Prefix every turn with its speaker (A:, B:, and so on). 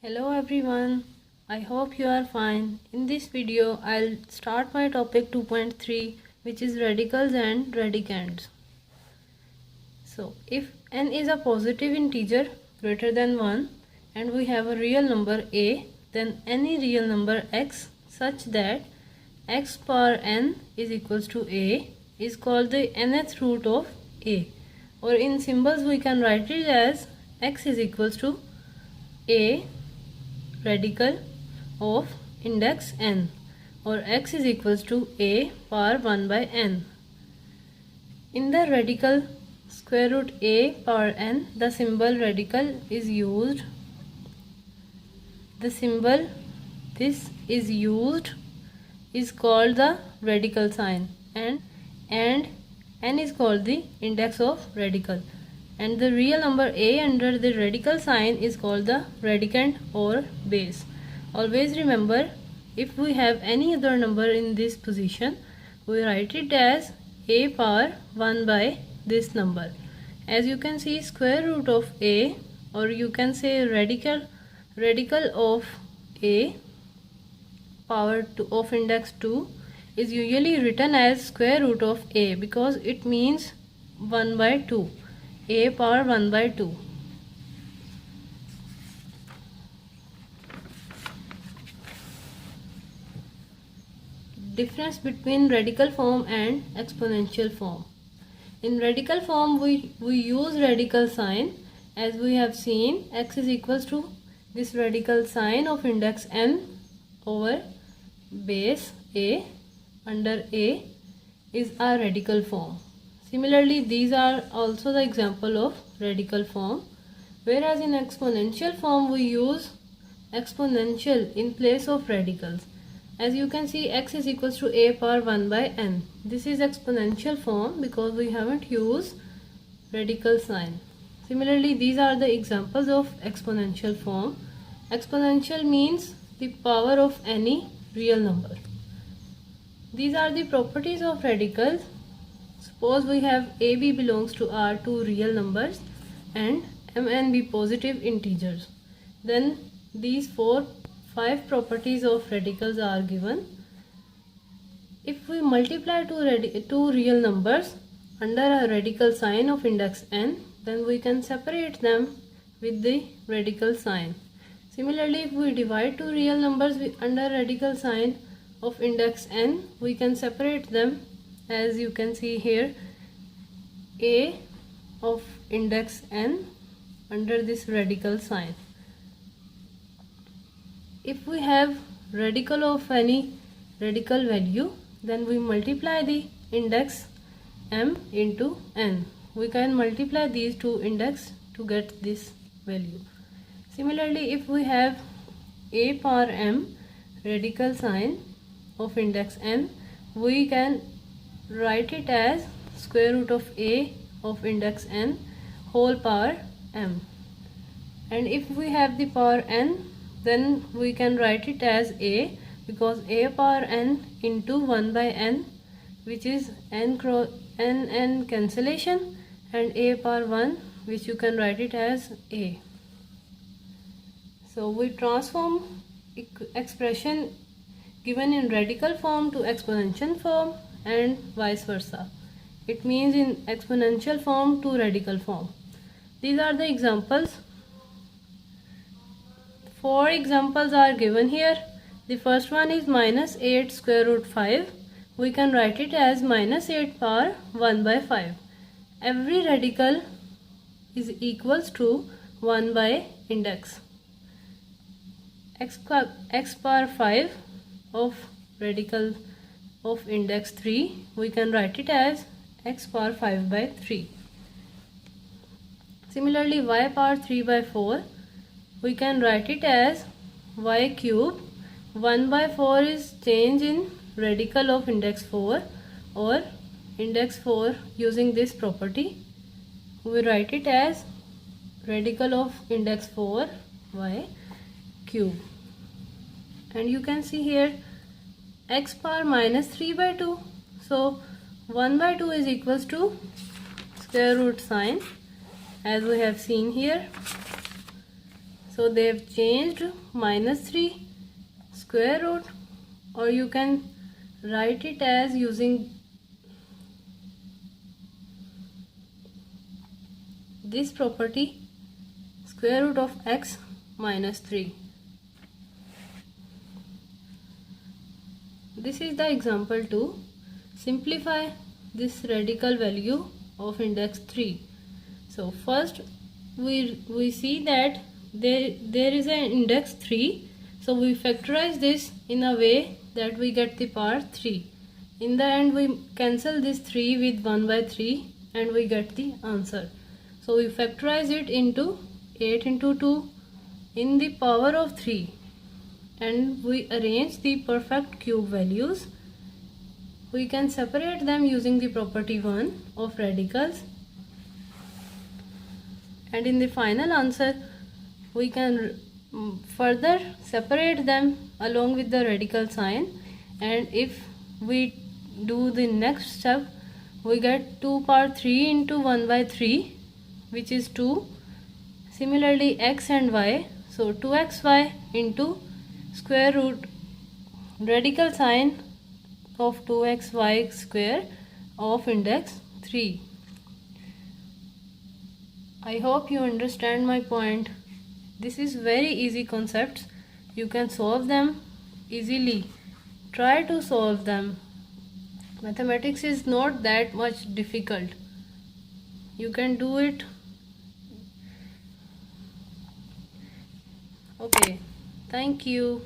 A: Hello everyone, I hope you are fine. In this video, I'll start my topic 2.3, which is radicals and radicands. So, if n is a positive integer greater than 1 and we have a real number a, then any real number x such that x power n is equals to a is called the nth root of a, or in symbols we can write it as x is equals to a radical of index n, or x is equals to a power 1 by n. In the radical square root a power n, the symbol radical is used. The symbol this is used is called the radical sign, and n is called the index of radical, and the real number a under the radical sign is called the radicand or base. Always remember, if we have any other number in this position, we write it as a power 1 by this number. As you can see, square root of a, or you can say radical of a power 2 of index 2 is usually written as square root of a because it means 1 by 2. A power 1 by 2. Difference between radical form and exponential form. In radical form, we use radical sign. As we have seen, x is equals to this radical sign of index n over base a under a is our radical form. Similarly, these are also the example of radical form, whereas in exponential form we use exponential in place of radicals. As you can see, x is equals to a power 1 by n. This is exponential form because we haven't used radical sign. Similarly, these are the examples of exponential form. Exponential means the power of any real number. These are the properties of radicals. Suppose we have AB belongs to our two real numbers and Mn be positive integers. Then these 5 properties of radicals are given. If we multiply two real numbers under a radical sign of index n, then we can separate them with the radical sign. Similarly, if we divide two real numbers under radical sign of index n, we can separate them. As you can see here, a of index n under this radical sign. If we have radical of any radical value, then we multiply the index m into n. We can multiply these two index to get this value. Similarly, if we have a power m radical sign of index n, we can write it as square root of a of index n whole power m. And if we have the power n, then we can write it as a, because a power n into 1 by n, which is n cancellation, and a power 1, which you can write it as a. So we transform expression given in radical form to exponential form and vice versa. It means in exponential form to radical form. These are the examples. 4 examples are given here. The first one is minus 8 square root 5. We can write it as minus 8 power 1 by 5. Every radical is equals to 1 by index. X power 5 of radical of index 3, we can write it as x power 5 by 3. Similarly, y power 3 by 4, we can write it as y cube. 1 by 4 is change in radical of index 4, or index 4 using this property. We write it as radical of index 4 y cube. And you can see here x power minus 3 by 2. So 1 by 2 is equals to square root sign, as we have seen here. So they have changed -3 square root, or you can write it as using this property, square root of x minus 3. This is the example to simplify this radical value of index 3. So first we see that there is an index 3, so we factorize this in a way that we get the power 3. In the end we cancel this 3 with 1 by 3 and we get the answer. So we factorize it into 8 into 2 in the power of 3, and we arrange the perfect cube values. We can separate them using the property 1 of radicals, and in the final answer we can further separate them along with the radical sign, and if we do the next step we get 2 power 3 into 1 by 3, which is 2. Similarly x and y, so 2xy into square root radical sign of 2xy square of index 3. I hope you understand my point. This is very easy concepts. You can solve them easily. Try to solve them. Mathematics is not that much difficult. You can do it. Okay, thank you.